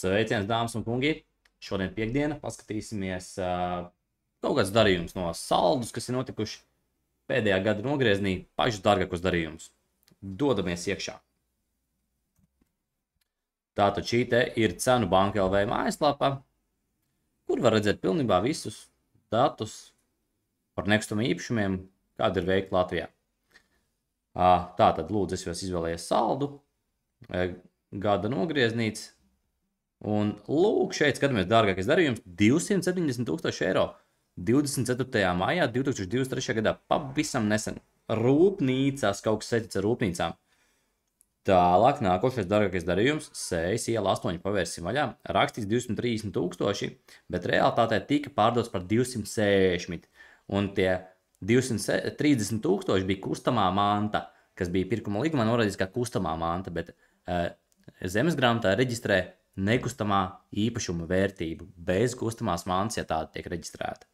Sveiciens, dāmas un kungi! Šodien piekdiena paskatīsimies kaut kāds darījums no saldus, kas ir notikuši pēdējā gada nogrieznī, pašus dārgākos darījumus. Dodamies iekšā. Tātad šī te ir Cenu banka LV mājaslapa, kur var redzēt pilnībā visus datus par nekustamiem īpašumiem, kāda ir veikta Latvijā. Tātad, lūdzu, es jūs izvēlējies saldu, gada nogrieznīts, un lūk, šeit skatāmies dārgākais darījums – 270 000 eiro 24. maijā 2023. gadā, pavisam nesen. Rūpnīcās, kaut kas saistīts ar rūpnīcām. Tālāk nākošais dārgākais darījums – Sējas iela 8, pavērsim vaļā, rakstīts 230 000, bet realitātē tika pārdots par 260, un tie 230 000 bija kustamā manta, kas bija pirkuma līgumā norādīts kā kustamā manta, bet zemes grāmatā reģistrē nekustamā īpašuma vērtību bez kustamās mantas, ja tāda tiek reģistrēta.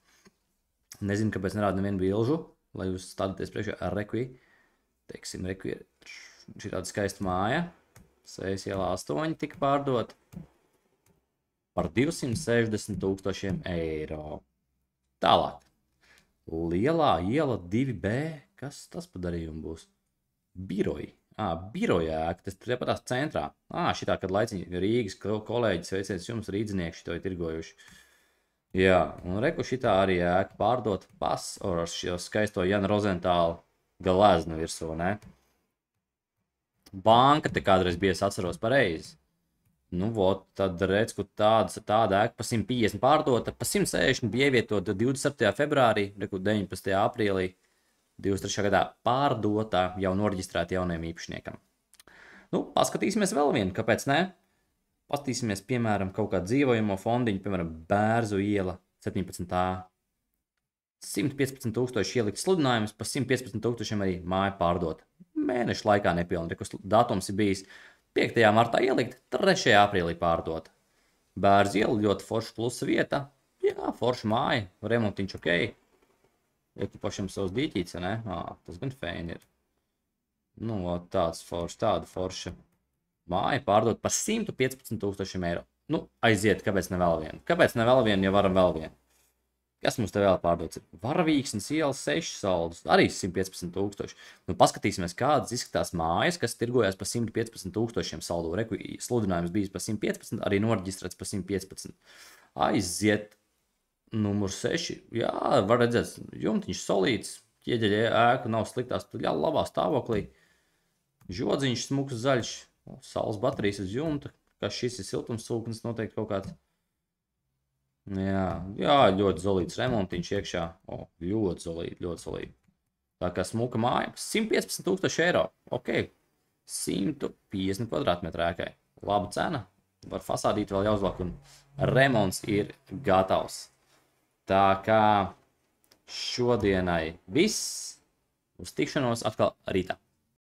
Nezinu, kāpēc nerāda nevienu bilžu, lai jūs stādāties priekšā ar rekvi. Teiksim, rekvi ir šī tāda skaista māja. Sējas ielā 8 tika pārdot par 260 000 eiro. Tālāk. Lielā iela 2B. Kas tas pa darījumu būs? Biroji. Biroja ēka, tas turpatās centrā. Šitā, kad laiciņi Rīgas kolēģi, sveiciens jums, rīdzinieki šito ir tirgojuši. Jā, un reku šitā arī ēka pārdot ar šo skaisto Jana Rozentāla galēznu virsū, ne? Banka te kādreiz bija, es atceros pareizi. Nu, vot, tad redz, ka tāda ēka pa 150 pārdota, pa 160 bija ievietota 27. februārī, reku 19. aprīlī. 23. gadā pārdotā jau noreģistrēta jauniem īpašniekam. Nu, paskatīsimies vēl vienu, kāpēc ne? Paskatīsimies, piemēram, kaut kā dzīvojamo fondiņu, piemēram, Bērzu iela 17a. 115 000 ielikt sludinājums, pa 115 000 arī māja pārdot. Mēnešu laikā nepilni, rekus datums ir bijis 5. martā ielikt, 3. aprīlī pārdot. Bērzu iela ļoti forša plusa vieta. Jā, forša māja, remontiņš ok. Pašam savus dīķīts, ne? Tas gan feini ir. Nu, tāda forša māja pārdot par 115 000 eiro. Nu, aiziet, kāpēc ne vēl vienu? Kāpēc ne vēl vienu, ja varam vēl vienu? Kas mums te vēl pārdots? Varavīksnes ielas 6 saldus, arī 115 000. Nu, paskatīsimies, kādas izskatās mājas, kas tirgojās par 115 000 saldu. Reku sludinājums bijis par 115, arī noreģistrēts par 115. Aiziet. Numur 6, jā, var redzēt, jumtiņš solīts, ķieģeļa ēka nav sliktās, labā stāvoklī. Žodziņš smuks zaļš, saules baterijas uz jumta, kā šis ir siltumsūknis, noteikti kaut kāds. Jā, ļoti zolīts remontiņš iekšā, ļoti solīti. Tā kā smuka māja, 115 000 eiro, ok, 150 kvadrātmetru ēkai. Laba cena, var fasādīt vēl jāuzlāk un remonts ir gatavs. Tā kā šodienai viss, uz tikšanos atkal rītā.